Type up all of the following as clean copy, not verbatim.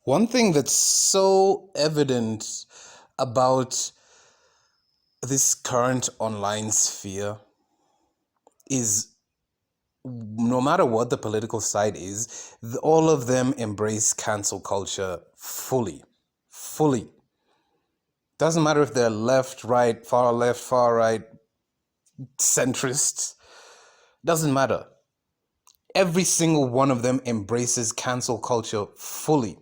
One thing that's so evident about this current online sphere is no matter what the political side is, all of them embrace cancel culture fully. Fully. Doesn't matter if they're left, right, far right, centrists. Doesn't matter. Every single one of them embraces cancel culture fully.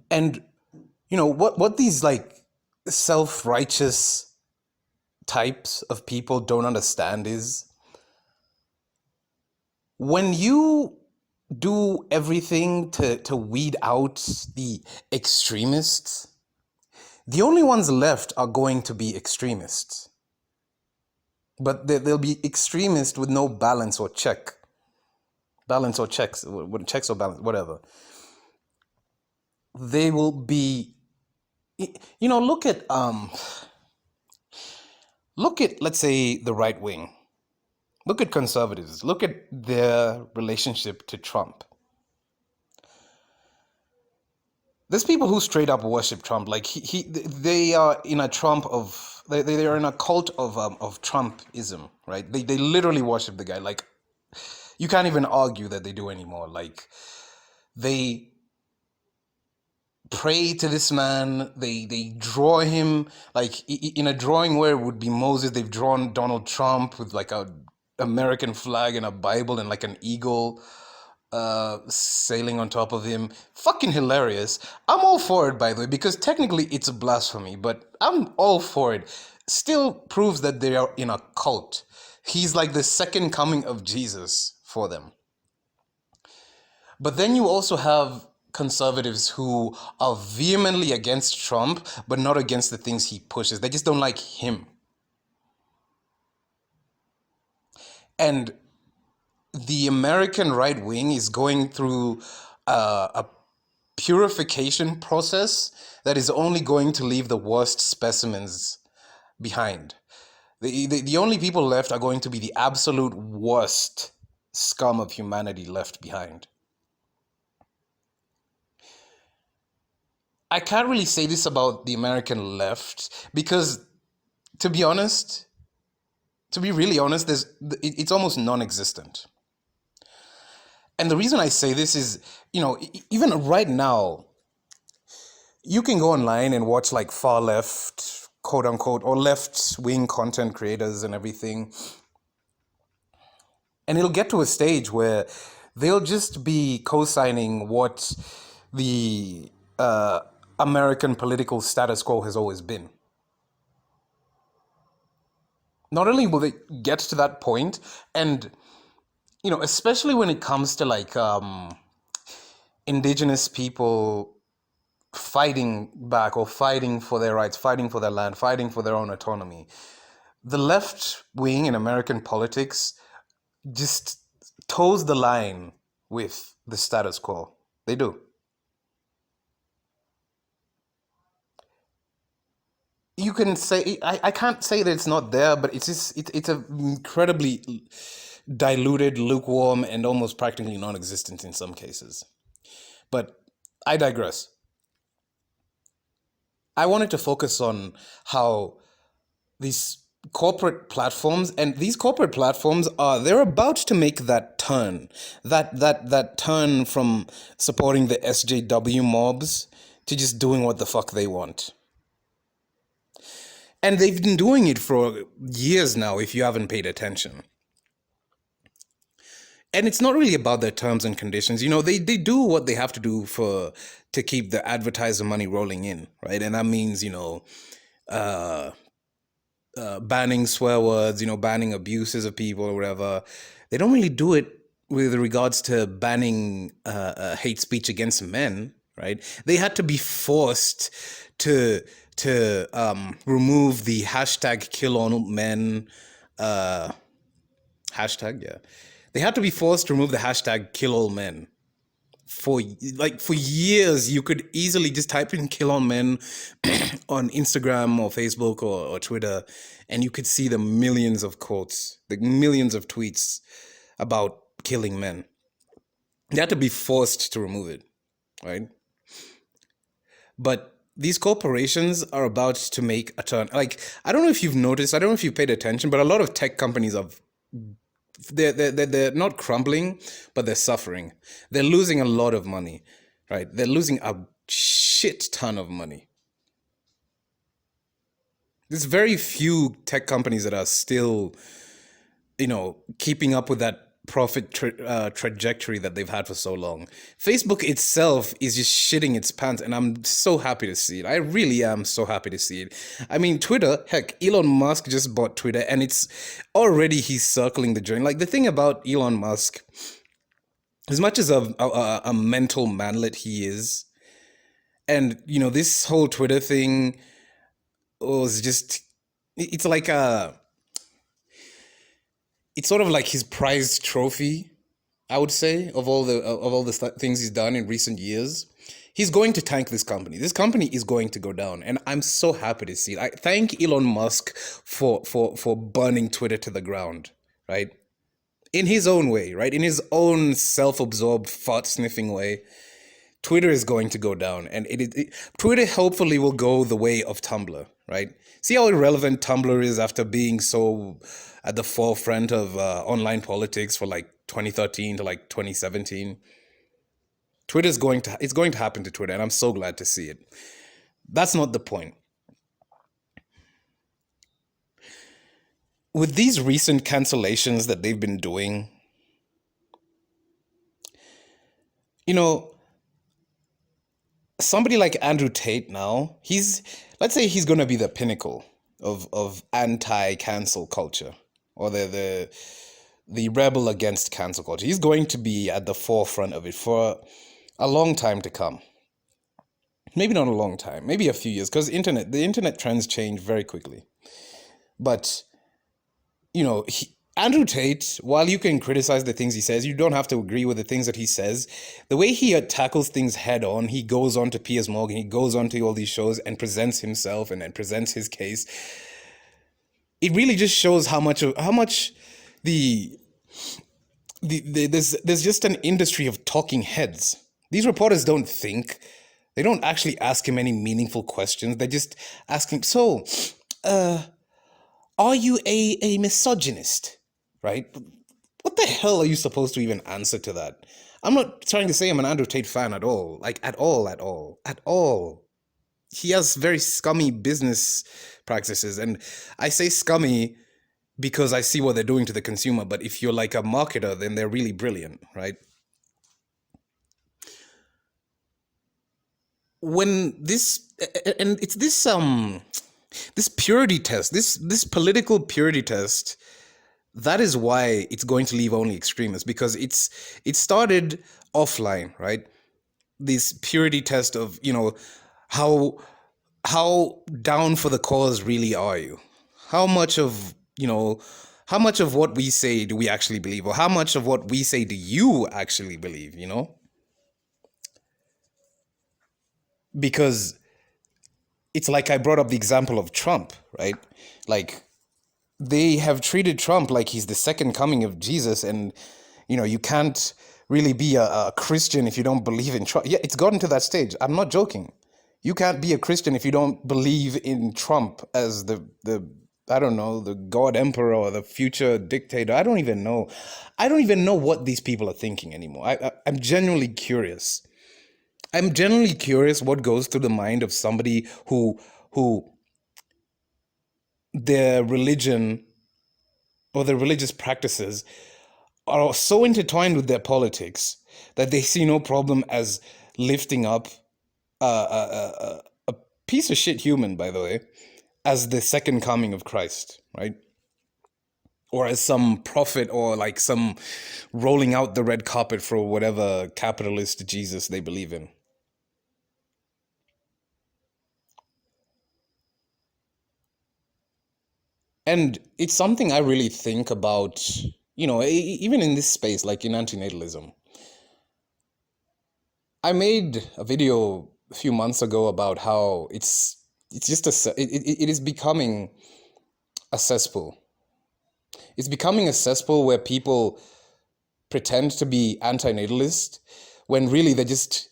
And what these like self-righteous types of people don't understand is when you do everything to weed out the extremists, the only ones left are going to be extremists. But they'll be extremists with no balance or check. Balance or checks, checks or balance, whatever. They will be, look at, let's say, the right wing. Look at conservatives. Look at their relationship to Trump. There's people who straight up worship Trump. Like they are in a they are in a cult of Trumpism, right? They literally worship the guy. Like you can't even argue that they do anymore. Like they pray to this man. They draw him like in a drawing where it would be Moses. They've drawn Donald Trump with like a American flag and a Bible and like an eagle sailing on top of him. Fucking hilarious. I'm all for it, by the way, because technically it's a blasphemy, but I'm all for it. Still proves that they are in a cult. He's like the second coming of Jesus for them. But then you also have conservatives who are vehemently against Trump, but not against the things he pushes. They just don't like him. And the American right wing is going through a purification process that is only going to leave the worst specimens behind. The only people left are going to be the absolute worst scum of humanity left behind. I can't really say this about the American left because, to be really honest, it's almost non-existent. And the reason I say this is, even right now, you can go online and watch like far left, quote unquote, or left wing content creators and everything. And it'll get to a stage where they'll just be co-signing what the American political status quo has always been. Not only will they get to that point, and especially when it comes to like indigenous people fighting back or fighting for their rights, fighting for their land, fighting for their own autonomy, the left wing in American politics just toes the line with the status quo. They do. You can say, I can't say that it's not there, but it's an incredibly diluted, lukewarm, and almost practically non-existent in some cases. But I digress. I wanted to focus on how these corporate platforms, and these corporate platforms they're about to make that turn, that turn from supporting the SJW mobs to just doing what the fuck they want. And they've been doing it for years now, if you haven't paid attention. And it's not really about their terms and conditions. They do what they have to do to keep the advertiser money rolling in, right? And that means, banning swear words, banning abuses of people or whatever. They don't really do it with regards to banning hate speech against men, right? They had to be forced to remove the hashtag kill all men hashtag, yeah. They had to be forced to remove the hashtag kill all men. For years, you could easily just type in kill all men on Instagram or Facebook or Twitter, and you could see the millions of quotes, the millions of tweets about killing men. They had to be forced to remove it, right? But these corporations are about to make a turn. Like, I don't know if you've noticed, I don't know if you paid attention, but a lot of tech companies have they're not crumbling, but they're suffering. They're losing a lot of money, right? They're losing a shit ton of money. There's very few tech companies that are still, keeping up with that profit trajectory that they've had for so long. Facebook itself is just shitting its pants, and I'm so happy to see it. I really am so happy to see it. I mean, Twitter, heck, Elon Musk just bought Twitter, and it's already he's circling the joint. Like, the thing about Elon Musk, as much as a mental manlet he is, and this whole Twitter thing was just, it's like it's sort of like his prized trophy, I would say, of all the things he's done in recent years. He's going to tank this company. This company is going to go down, and I'm so happy to see it. I thank Elon Musk for burning Twitter to the ground, right? In his own way, right? In his own self-absorbed, fart-sniffing way. Twitter is going to go down, and Twitter hopefully will go the way of Tumblr, right? See how irrelevant Tumblr is after being so at the forefront of online politics for like 2013 to like 2017. It's going to happen to Twitter, and I'm so glad to see it. That's not the point. With these recent cancellations that they've been doing, you know, somebody like Andrew Tate now, let's say he's going to be the pinnacle of anti-cancel culture, or the rebel against cancel culture. He's going to be at the forefront of it for a long time to come. Maybe not a long time, maybe a few years, because the internet trends change very quickly. But Andrew Tate, while you can criticize the things he says, you don't have to agree with the things that he says. The way he tackles things head on, he goes on to Piers Morgan, he goes on to all these shows and presents himself and presents his case. It really just shows how much there's just an industry of talking heads. These reporters don't think. They don't actually ask him any meaningful questions. They just ask him, so, are you a misogynist? Right? What the hell are you supposed to even answer to that? I'm not trying to say I'm an Andrew Tate fan at all. Like, at all. He has very scummy business practices. And I say scummy because I see what they're doing to the consumer. But if you're like a marketer, then they're really brilliant, right? When this, and it's this purity test, this political purity test, that is why it's going to leave only extremists, because it started offline, right? This purity test of, how down for the cause really are you? How much of what we say do we actually believe, or how much of what we say do you actually believe, Because it's like I brought up the example of Trump, right? Like, they have treated Trump like he's the second coming of Jesus, and you can't really be a Christian if you don't believe in Trump. Yeah, it's gotten to that stage. I'm not joking. You can't be a Christian if you don't believe in Trump as the I don't know, the God Emperor or the future dictator. I don't even know. I don't even know what these people are thinking anymore. I'm genuinely curious. I'm genuinely curious what goes through the mind of somebody who their religion or their religious practices are so intertwined with their politics that they see no problem as lifting up a piece of shit human, by the way, as the second coming of Christ, right? Or as some prophet, or like some rolling out the red carpet for whatever capitalist Jesus they believe in. And it's something I really think about, even in this space, like in antinatalism. I made a video a few months ago about how it's just it is becoming a cesspool. It's becoming a cesspool where people pretend to be anti-natalist when really they're just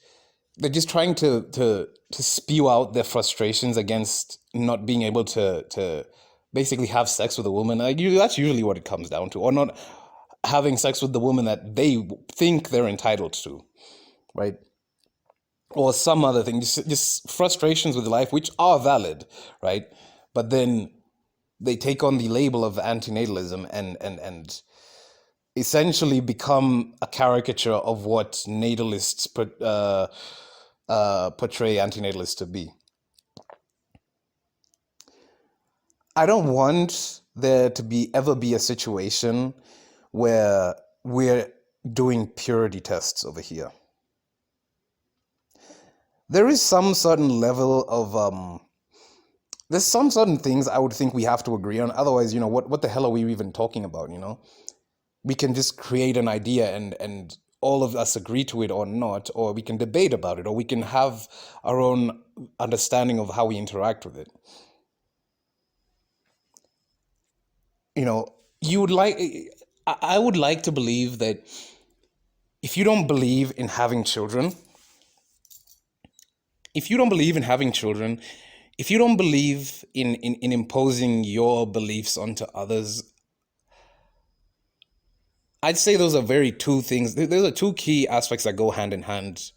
trying to spew out their frustrations against not being able to basically have sex with a woman. Like that's usually what it comes down to, or not having sex with the woman that they think they're entitled to, right? Or some other thing, just frustrations with life, which are valid, right? But then they take on the label of antinatalism and essentially become a caricature of what natalists portray antinatalists to be. I don't want there to ever be a situation where we're doing purity tests over here. There is some certain level of there's some certain things I would think we have to agree on. Otherwise, what the hell are we even talking about, We can just create an idea and all of us agree to it or not, or we can debate about it, or we can have our own understanding of how we interact with it. You would like I would like to believe that if you don't believe in having children, if you don't believe in having children, if you don't believe in imposing your beliefs onto others, I'd say those are very two things. Those are two key aspects that go hand in hand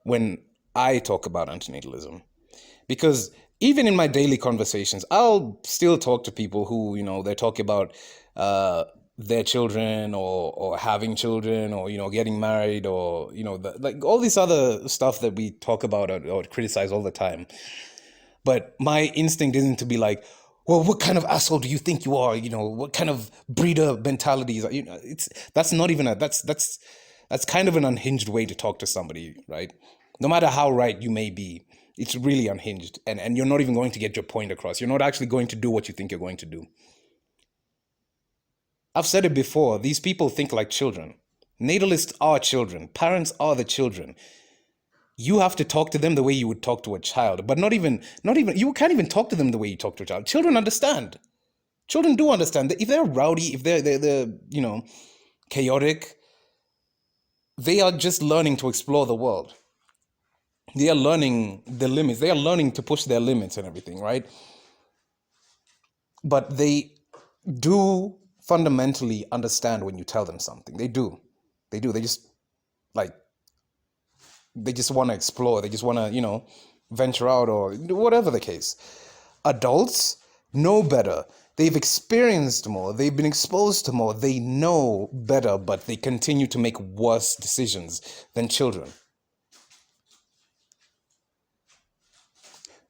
when I talk about antinatalism. Because even in my daily conversations, I'll still talk to people who, they're talking about their children or having children or, getting married or, like all this other stuff that we talk about or criticize all the time. But my instinct isn't to be like, well, what kind of asshole do you think you are? What kind of breeder mentality is that's not even that's kind of an unhinged way to talk to somebody, right? No matter how right you may be, it's really unhinged, and you're not even going to get your point across. You're not actually going to do what you think you're going to do. I've said it before, these people think like children. Natalists are children. Parents are the children. You have to talk to them the way you would talk to a child, but not even you can't even talk to them the way you talk to a child. Children understand. Children do understand that if they're rowdy, if they're chaotic, they are just learning to explore the world. They are learning the limits. They are learning to push their limits and everything, right? But they do fundamentally understand when you tell them something. They do. They do. They just like they just want to explore. They just want to, venture out or whatever the case. Adults know better. They've experienced more. They've been exposed to more. They know better, but they continue to make worse decisions than children.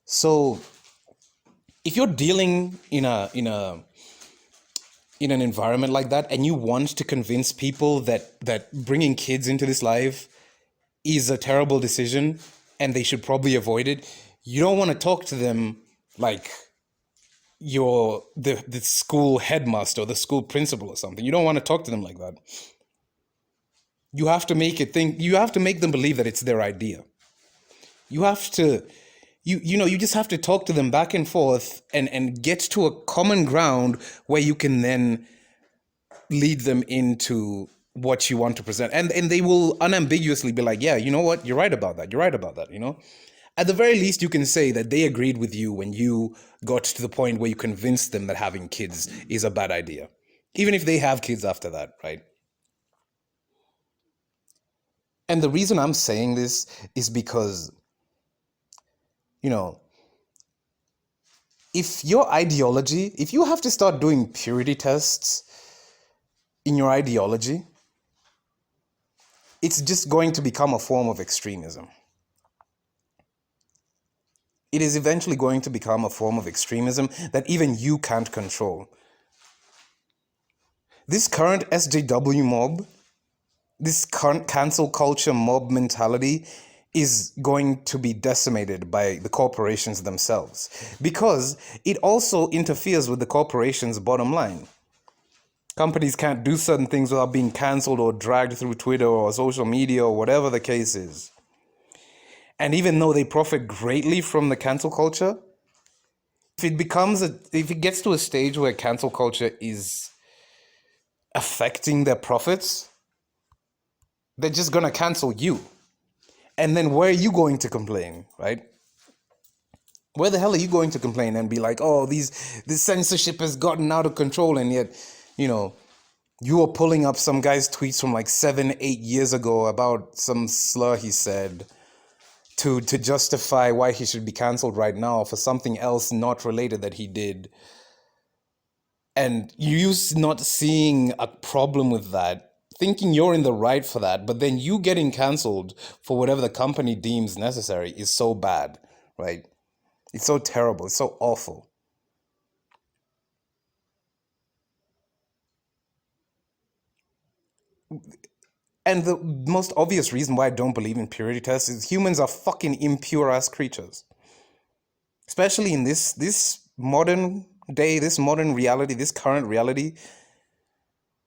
So if you're dealing in an environment like that and you want to convince people that bringing kids into this life is a terrible decision and they should probably avoid it, you don't want to talk to them like you're the school headmaster or the school principal or something. You don't want to talk to them like that. You have to you have to make them believe that it's their idea. You have to you just have to talk to them back and forth and get to a common ground where you can then lead them into what you want to present, and they will unambiguously be like, yeah, you know what, you're right about that, at the very least you can say that they agreed with you when you got to the point where you convinced them that having kids is a bad idea, even if they have kids after that, right? And the reason I'm saying this is because, if you have to start doing purity tests in your ideology, it's just going to become a form of extremism. It is eventually going to become a form of extremism that even you can't control. This current SJW mob, this current cancel culture mob mentality is going to be decimated by the corporations themselves, because it also interferes with the corporation's bottom line. Companies can't do certain things without being cancelled or dragged through Twitter or social media or whatever the case is. And even though they profit greatly from the cancel culture, if it gets to a stage where cancel culture is affecting their profits, they're just gonna cancel you. And then where are you going to complain, right? Where the hell are you going to complain and be like, oh, this censorship has gotten out of control, and yet, you know, you are pulling up some guy's tweets from like 7, 8 years ago about some slur he said to justify why he should be canceled right now for something else not related that he did. And you not seeing a problem with that, thinking you're in the right for that, but then you getting canceled for whatever the company deems necessary is so bad, right? It's so terrible. It's so awful. And the most obvious reason why I don't believe in purity tests is humans are fucking impure ass creatures. Especially in this modern day, this modern reality, this current reality.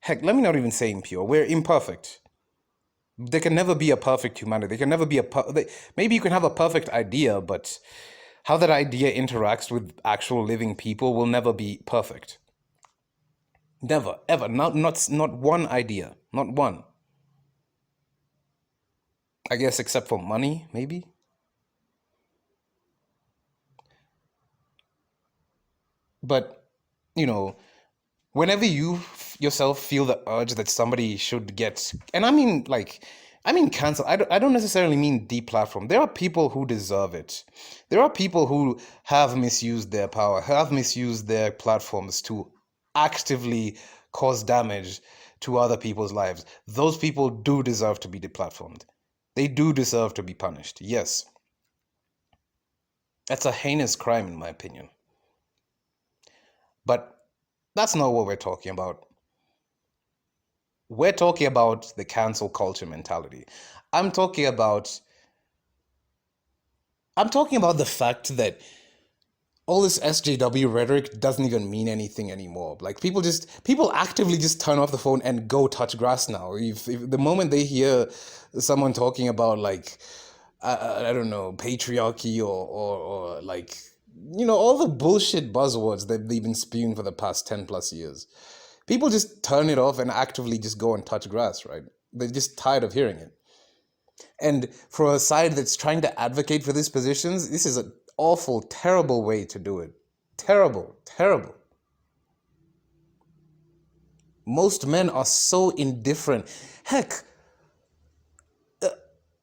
Heck, let me not even say impure. We're imperfect. There can never be a perfect humanity. There can never be maybe you can have a perfect idea, but how that idea interacts with actual living people will never be perfect. Never, ever. Not one idea. Not one. I guess except for money, maybe. But, you know, whenever you yourself feel the urge that somebody should get, and I mean cancel. I don't necessarily mean deplatform. There are people who deserve it. There are people who have misused their power, have misused their platforms to actively cause damage to other people's lives. Those people do deserve to be deplatformed. They do deserve to be punished. Yes. That's a heinous crime in my opinion. But that's not what we're talking about. We're talking about the cancel culture mentality. I'm talking about the fact that all this SJW rhetoric doesn't even mean anything anymore. Like people actively just turn off the phone and go touch grass now. If the moment they hear someone talking about like I don't know, patriarchy or like, you know, all the bullshit buzzwords that they've been spewing for the past 10 plus years, people just turn it off and actively just go and touch grass, right? They're just tired of hearing it. And for a side that's trying to advocate for these positions, this is an awful, terrible way to do it. Terrible, terrible. Most men are so indifferent. Heck,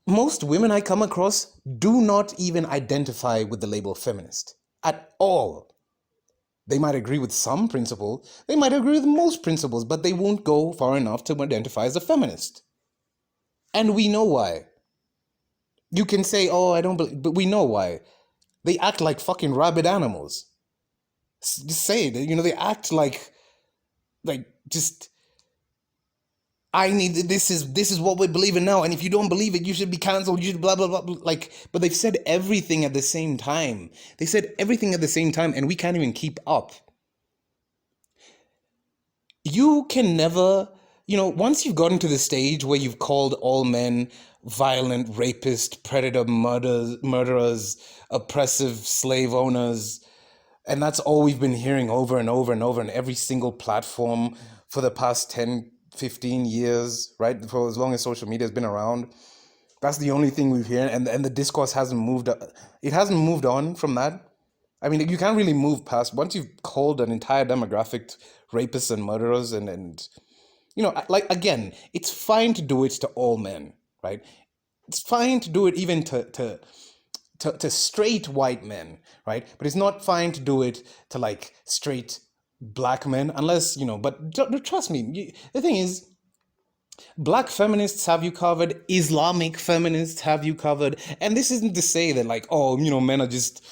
most women I come across do not even identify with the label feminist at all. They might agree with some principle, they might agree with most principles, but they won't go far enough to identify as a feminist. And we know why. You can say, oh, I don't believe, but we know why. They act like fucking rabid animals. Just say it. You know, they act like just, I need this is what we believe in now, and if you don't believe it, you should be canceled. You should blah blah blah. Like, but they've said everything at the same time. They said everything at the same time, and we can't even keep up. You can never, you know, once you've gotten to the stage where you've called all men violent, rapist, predator, murderers, oppressive slave owners, and that's all we've been hearing over and over and over on every single platform for the past 10, 15 years, right? For as long as social media has been around. That's the only thing we've heard, and the discourse hasn't moved. It hasn't moved on from that. I mean, you can't really move past once you've called an entire demographic rapists and murderers, and you know, like, again, it's fine to do it to all men, right? It's fine to do it even to straight white men, right? But it's not fine to do it to like straight black men, unless, you know, but trust me, the thing is, black feminists have you covered, Islamic feminists have you covered, and this isn't to say that like, oh, you know, men are just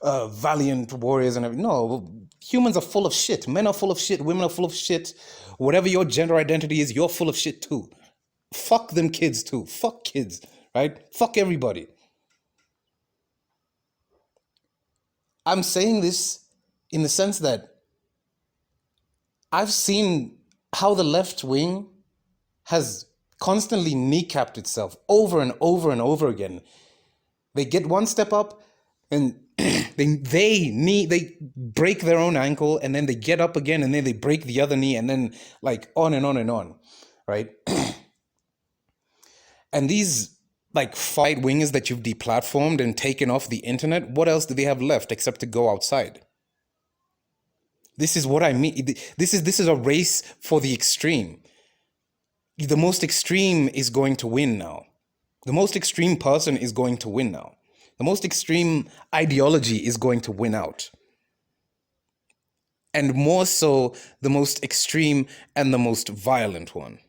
valiant warriors and everything. No, humans are full of shit. Men are full of shit. Women are full of shit. Whatever your gender identity is, you're full of shit too. Fuck them kids too. Fuck kids, right? Fuck everybody. I'm saying this in the sense that I've seen how the left wing has constantly kneecapped itself over and over and over again. They get one step up and they break their own ankle, and then they get up again, and then they break the other knee, and then like on and on and on, right? And these like fight wingers that you've deplatformed and taken off the internet, what else do they have left except to go outside? This is what I mean. This is a race for the extreme. The most extreme is going to win now. The most extreme person is going to win now. The most extreme ideology is going to win out. And more so, the most extreme and the most violent one.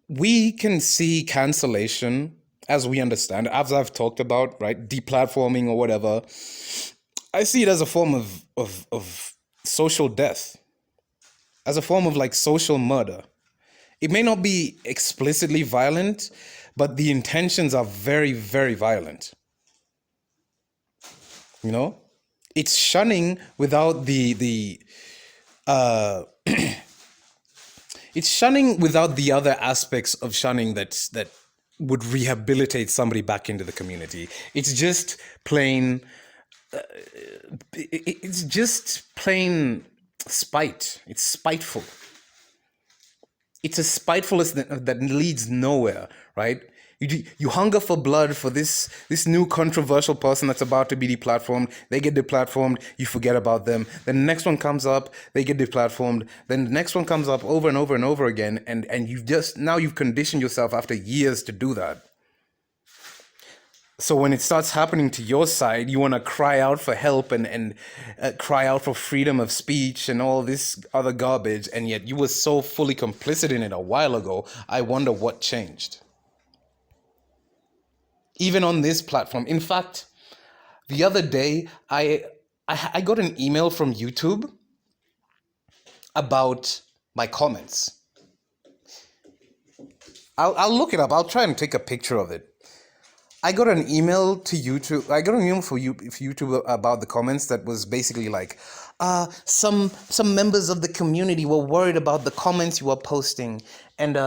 We can see cancellation, as we understand, as I've talked about, right? Deplatforming or whatever. I see it as a form of social death, as a form of like social murder. It may not be explicitly violent, but the intentions are very, very violent. You know, it's shunning without it's shunning without the other aspects of shunning that would rehabilitate somebody back into the community. It's just plain. It's just plain spite. It's spiteful. It's a spitefulness that leads nowhere, right? You hunger for blood for this new controversial person that's about to be deplatformed. They get deplatformed, you forget about them. Then the next one comes up, they get deplatformed. Then the next one comes up over and over and over again, and you've conditioned yourself after years to do that. So when it starts happening to your side, you want to cry out for help and cry out for freedom of speech and all this other garbage, and yet you were so fully complicit in it a while ago. I wonder what changed. Even on this platform. In fact, the other day, I got an email from YouTube about my comments. I'll look it up. I'll try and take a picture of it. I got an email to YouTube. I got an email for YouTube about the comments that was basically like, some members of the community were worried about the comments you were posting, and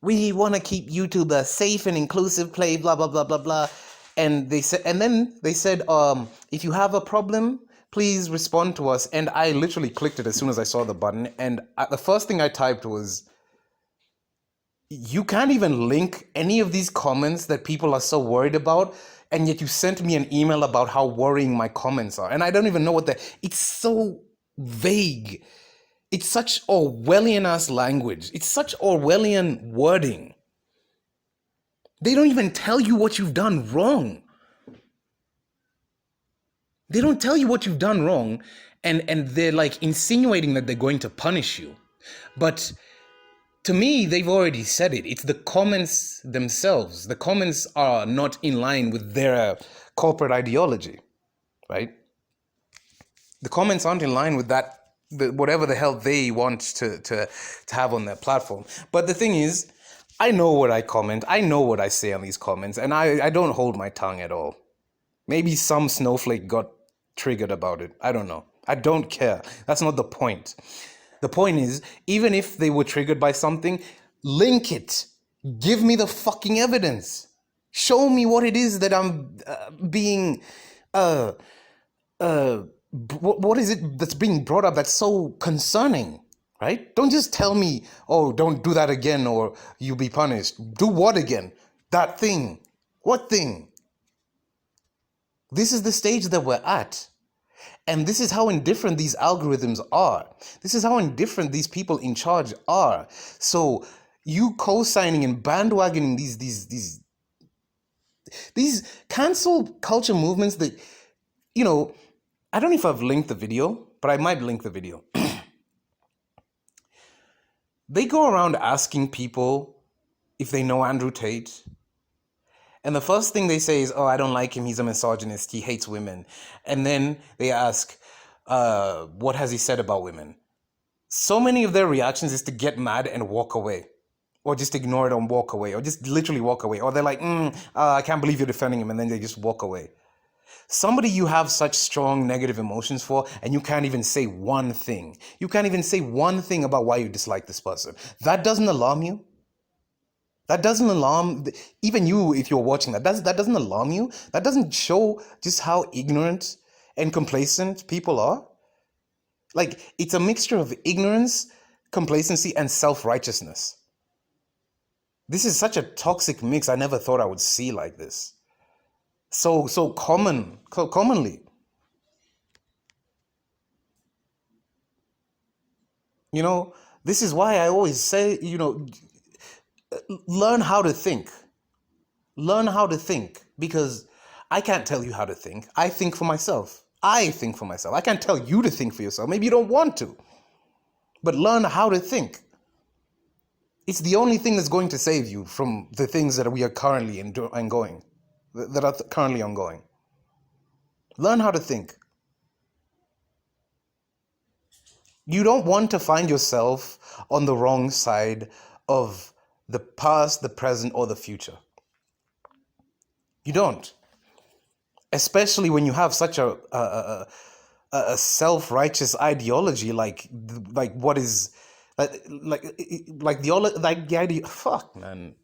we want to keep YouTube a safe and inclusive place, blah blah blah blah blah. And then they said, if you have a problem, please respond to us. And I literally clicked it as soon as I saw the button, and the first thing I typed was, you can't even link any of these comments that people are so worried about, and yet you sent me an email about how worrying my comments are. And I don't even know it's so vague. It's such Orwellian-ass language. It's such Orwellian wording. They don't even tell you what you've done wrong. They don't tell you what you've done wrong, and they're like insinuating that they're going to punish you. But to me, they've already said it. It's the comments themselves. The comments are not in line with their corporate ideology, right? The comments aren't in line with that, whatever the hell they want to have on their platform. But the thing is, I know what I comment. I know what I say on these comments, and I don't hold my tongue at all. Maybe some snowflake got triggered about it. I don't know. I don't care. That's not the point. The point is, even if they were triggered by something, link it. Give me the fucking evidence. Show me what it is that I'm being... what is it that's being brought up that's so concerning, right? Don't just tell me, oh, don't do that again or you'll be punished. Do what again? That thing. What thing? This is the stage that we're at. And this is how indifferent these algorithms are. This is how indifferent these people in charge are. So you co-signing and bandwagoning these cancel culture movements that, you know, I don't know if I've linked the video, but I might link the video. They go around asking people if they know Andrew Tate. And the first thing they say is, oh, I don't like him. He's a misogynist. He hates women. And then they ask, what has he said about women? So many of their reactions is to get mad and walk away. Or just ignore it and walk away. Or just literally walk away. Or they're like, I can't believe you're defending him. And then they just walk away. Somebody you have such strong negative emotions for, and you can't even say one thing. You can't even say one thing about why you dislike this person. That doesn't alarm you? That doesn't alarm even you if you're watching that. That doesn't alarm you? That doesn't show just how ignorant and complacent people are? Like, it's a mixture of ignorance, complacency, and self-righteousness. This is such a toxic mix I never thought I would see like this. So commonly. You know, this is why I always say, learn how to think. Learn how to think because I can't tell you how to think. I think for myself. I think for myself. I can't tell you to think for yourself. Maybe you don't want to, but learn how to think. It's the only thing that's going to save you from the things that we are currently ongoing, that are currently ongoing. Learn how to think. You don't want to find yourself on the wrong side of the past, the present, or the future. You don't. Especially when you have such a self-righteous ideology like what is the idea. Fuck, man.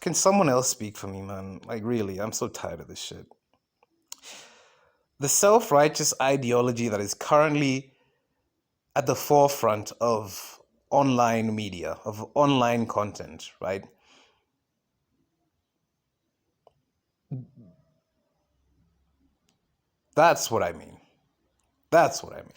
Can someone else speak for me, man? Like, really, I'm so tired of this shit. The self-righteous ideology that is currently at the forefront of online media, of online content, right? That's what I mean. That's what I mean.